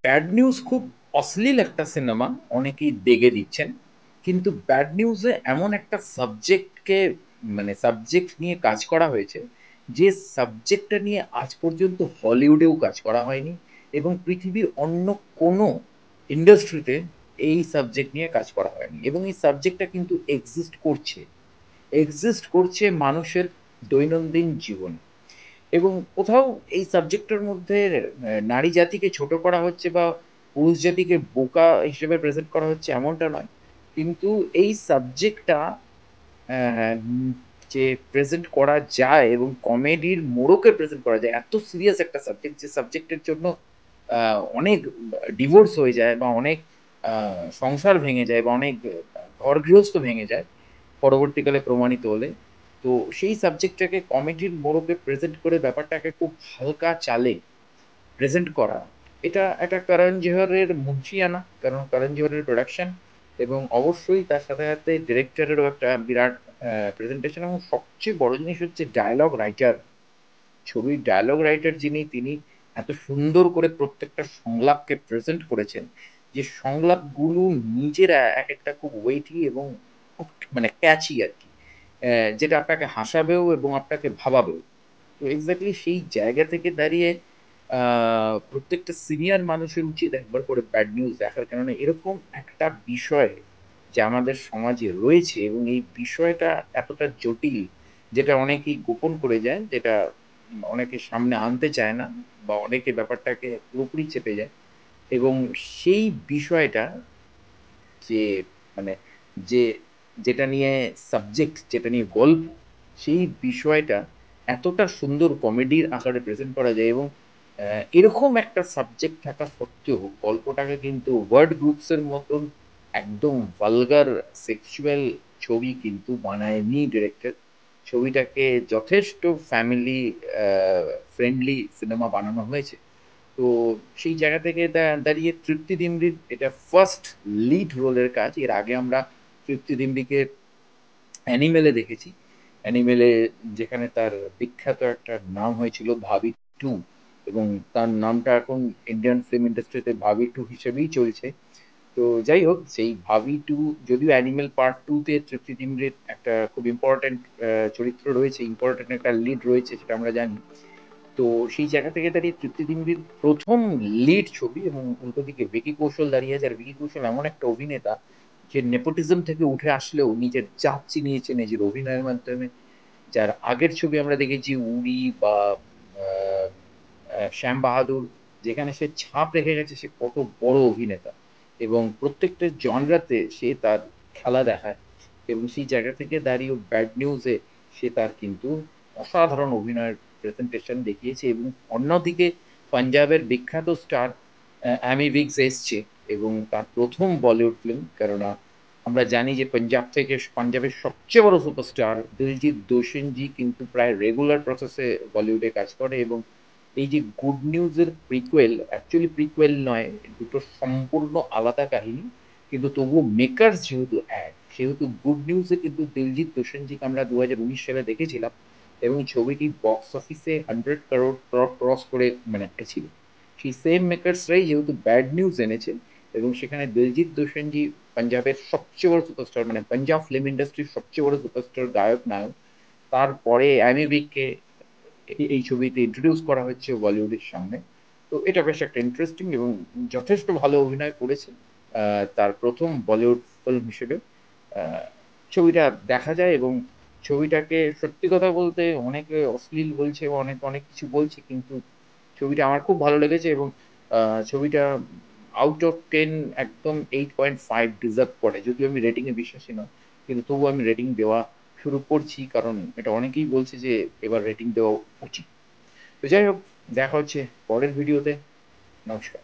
Bad news খুব অশ্লীল একটা সিনেমা, অনেকেই দেখে দিচ্ছেন। কিন্তু ব্যাড নিউজে এমন একটা সাবজেক্টকে মানে সাবজেক্ট নিয়ে কাজ করা হয়েছে, যে সাবজেক্টটা নিয়ে আজ পর্যন্ত হলিউডেও কাজ করা হয়নি, এবং পৃথিবীর অন্য কোনো ইন্ডাস্ট্রিতে এই সাবজেক্ট নিয়ে কাজ করা হয়নি, এবং এই সাবজেক্টটা কিন্তু এক্সিস্ট করছে মানুষের দৈনন্দিন জীবনে। এবং কোথাও এই সাবজেক্টের মধ্যে নারী জাতিকে ছোট করা হচ্ছে বা পুরুষ জাতিকে বোকা হিসেবে প্রেজেন্ট করা হচ্ছে এমনটা নয়। কিন্তু এই সাবজেক্টটা যে প্রেজেন্ট করা যায় এবং কমেডির মোড়কে প্রেজেন্ট করা যায়, এত সিরিয়াস একটা সাবজেক্ট যে সাবজেক্টের জন্য অনেক ডিভোর্স হয়ে যায় বা অনেক সংসার ভেঙে যায় বা অনেক ঘর গৃহস্থ ভেঙে যায় পরবর্তীকালে প্রমাণিত হলে। তো সেই সাবজেক্টটাকে কমেডির মোড়কে প্রেজেন্ট করে ব্যাপারটাকে খুব হালকা চালে প্রেজেন্ট করা, এটা একটা করণ জোহরের মুন্সিয়ানা, কারণ করণ জোহরের প্রোডাকশন, এবং অবশ্যই তার সাথে সাথে ডিরেক্টরেরও একটা বিরাট প্রেজেন্টেশন, এবং সবচেয়ে বড় জিনিস হচ্ছে ডায়লগ রাইটার। ছবির ডায়লগ রাইটার যিনি, তিনি এত সুন্দর করে প্রত্যেকটা সংলাপকে প্রেজেন্ট করেছেন, যে সংলাপগুলো নিজেরা এক একটা খুব ওয়েটি এবং খুব মানে ক্যাচি আর কি, যেটা আপনাকে হাসাবেও এবং আপনাকে ভাবাবেও। তো এক্স্যাক্টলি সেই জায়গা থেকে দাঁড়িয়ে প্রত্যেকটা সিনিয়র মানুষের উচিত একবার করে ব্যাড নিউজ দেখার, কেননা এরকম একটা বিষয় যে আমাদের সমাজে রয়েছে, এবং এই বিষয়টা এতটা জটিল, যেটা অনেকেই গোপন করে যায়, যেটা অনেকে সামনে আনতে চায় না, বা অনেকে ব্যাপারটাকে পুরোপুরি চেপে যায়। এবং সেই বিষয়টা যে মানে যে যেটা নিয়ে সাবজেক্ট, যেটা নিয়ে গল্প, সেই বিষয়টা এতটা সুন্দর কমেডির আকারে প্রেজেন্ট করা যায়, এবং এরকম একটা সাবজেক্ট থাকা সত্ত্বেও গল্পটাকে কিন্তু ওয়ার্ড গ্রুপসের মতন একদম ভালগার সেক্সুয়াল ছবি কিন্তু বানায়নি ডিরেক্টর। ছবিটাকে যথেষ্ট ফ্যামিলি ফ্রেন্ডলি সিনেমা বানানো হয়েছে। তো সেই জায়গা থেকে দাঁড়িয়ে তৃপ্তি দিমরির এটা ফার্স্ট লিড রোলের কাজ। এর আগে আমরা তৃপ্তি দিমরিকে অ্যানিমেলে দেখেছি। অ্যানিমেলে যেখানে তার বিখ্যাত একটা নাম হয়েছিল ভাবি টু, এবং তার নামটা এখন ইন্ডিয়ান ফিল্ম ইন্ডাস্ট্রিতে ভাবি টু হিসেবেই চলছে। তো যাই হোক, সেই ভাবি টু, যদিও অ্যানিমেল পার্ট টু তে তৃপ্তি দিমরির একটা খুব ইম্পর্টেন্ট চরিত্র রয়েছে, ইম্পর্টেন্ট একটা লিড রয়েছে, সেটা আমরা জানি। তো সেই জায়গা থেকে দাঁড়িয়ে তৃপ্তি দিমরির প্রথম লিড ছবি, এবং উল্টো দিকে ভিকি কৌশল দাঁড়িয়ে আছে। আর ভিকি কৌশল এমন একটা অভিনেতা, যে নেপোটিজম থেকে উঠে আসলেও নিজের জাত চিনিয়েছে নিজের অভিনয়ের মাধ্যমে। যার আগের ছবি আমরা দেখেছি উড়ি বা আহ, শ্যাম বাহাদুর, যেখানে সে ছাপ রেখে গেছে সে কত বড় অভিনেতা, এবং প্রত্যেকটা জনরাতে সে তার খেলা দেখায়। এবং সেই জায়গা থেকে দাঁড়িয়ে ব্যাড নিউজে সে তার কিন্তু অসাধারণ অভিনয়ের প্রেজেন্টেশন দেখিয়েছে। এবং অন্যদিকে পাঞ্জাবের বিখ্যাত স্টার অ্যামি উইগস এসছে, এবং তার প্রথম বলিউড ফিল্ম, কেননা আমরা জানি যে পাঞ্জাবের সবচেয়ে বড় সুপারস্টার দিলজিৎ দোসাঞ্জি কিন্তু প্রায় রেগুলার প্রসেসে বলিউডে কাজ করে। এবং এই যে গুড নিউজের প্রিকুয়েল, অ্যাকচুয়ালি প্রিকুয়েল নয়, দুটো সম্পূর্ণ আলাদা কাহিনী, কিন্তু তবুও মেকার্স যেহেতু এক, সেহেতু গুড নিউজে কিন্তু দিলজিৎ দোসাঞ্জিকে আমরা 2019 সালে দেখেছিলাম, এবং ছবিটি বক্স অফিসে 100 কারোর ক্রস করে মানে একটা ছিল। সেই সেম মেকার্সরাই যেহেতু ব্যাড নিউজ এনেছে, এবং সেখানে দিলজিৎ দোসাঞ্জি পাঞ্জাবের সবচেয়ে বড় সুপারস্টার, মানে পাঞ্জাব ফিল্ম ইন্ডাস্ট্রির সবচেয়ে বড় সুপারস্টার গায়ক নায়ক, তারপরে অ্যামি উইককে এই ছবিতে ইন্ট্রোডিউস করা হচ্ছে বলিউডের সামনে। তো এটা বেশ একটা ইন্টারেস্টিং, এবং যথেষ্ট ভালো অভিনয় করেছে তার প্রথম বলিউড ফিল্ম হিসেবে। আহ, ছবিটা দেখা যায়, এবং ছবিটাকে সত্যি কথা বলতে অনেকে অশ্লীল বলছে বা অনেক অনেক কিছু বলছে, কিন্তু ছবিটা আমার খুব ভালো লেগেছে। এবং ছবিটা আউট অফ 10 একদম 8.5 ডিজার্ভ করে, যদিও আমি রেটিং এ বিশ্বাসী নয়, কিন্তু তবুও আমি রেটিং দেওয়া শুরু করছি, কারণ এটা অনেকেই বলছে যে এবার রেটিং দেওয়া উচিত। তো যাই হোক, দেখা হচ্ছে পরের ভিডিওতে। নমস্কার।